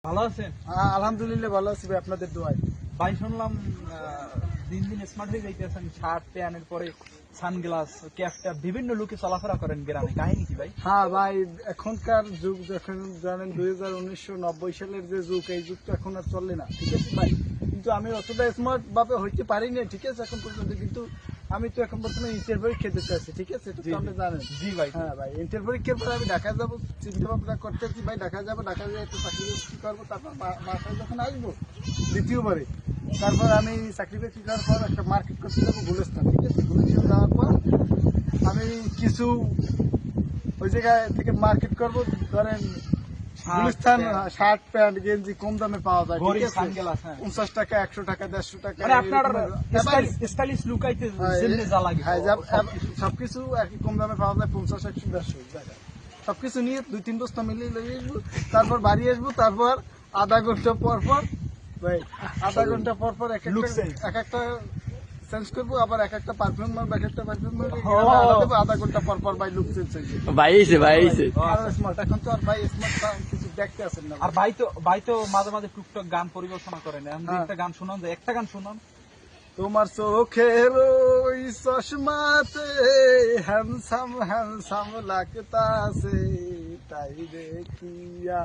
ভালো আছেন? আলহামদুলিল্লাহ ভালো আছি ভাই, আপনাদের দোয়ায়। ভাই শুনলাম দিন দিন স্মার্ট হয়ে যাইতেছেন, শার্ট প্যান্টের পরে সানগ্লাস ক্যাপটা বিভিন্ন লুকে চলাফেরা করেন গ্রামে, কাহিনী কি ভাই? হ্যাঁ ভাই, এখনকার যুগ যখন জানেন 1990 সালের যে যুগ, এই যুগ তো এখন আর চলে না, ঠিক আছে ভাই। কিন্তু আমি অতটা স্মার্ট ভাবে হইতে পারিনি, ঠিক আছে এখন পর্যন্ত। কিন্তু আমি তো এখন বর্তমানে ইন্টার পরীক্ষা দিতে আছি, ঠিক আছে, এটা তো আপনি জানেন। জি ভাই। হ্যাঁ ভাই, ইন্টার পরীক্ষার পরে আমি ঢাকা যাবো, চিন্তা ভাবনা করতেছি ভাই। ঢাকা যাবো, ঢাকা যেয়ে একটু চাকরি বাকরি করবো, তারপর বাসায় যখন আসবো দ্বিতীয়বারে, তারপর আমি চাকরি বাকরি করার পর একটা মার্কেট করতে যাবো গুলিস্তান, ঠিক আছে। গুলিস্তান যাওয়ার পর আমি কিছু ওই জায়গায় থেকে মার্কেট করবো, ধরেন গুলিস্তান শার্ট প্যান্ট গেঞ্জি কম দামে পাওয়া যায়, ঠিক আছে। 50 টাকা, 100 টাকা, 150 টাকা, মানে আপনার স্টাইলিশ লুক আইতে যেমনি যা লাগে সবকিছু একই কম দামে পাওয়া যায়, 50, 100, 150 টাকা। সবকিছু নিয়ে 2-3 বস্তা মিলিয়ে লইয়ে আসবো, তারপর বাড়ি আসবো। তারপর আধা ঘন্টা পর পর ভাই, আধা ঘন্টা পর পর এক একটা চেঞ্জ করবো, আবার এক একটা পারফিউম মারবো, এক একটা পারফিউম মারবো, আধা ঘন্টা পর পর ভাই লুক চেঞ্জ হয়ে যাবে। ভাই স্মার্ট এখন তো আর ভাই স্মার্ট কিছু দেখতে আসেন না। আর ভাই তো মাঝে মাঝে টুকটাক গান পরিবেশনা করেন, একটা গান শুনান যায়, একটা গান শুনান। তোমার চোখের ওই চশমাতে হ্যান্ডসাম হ্যান্ডসাম লাগতাছে, তাই দেখিয়া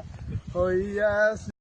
হইয়া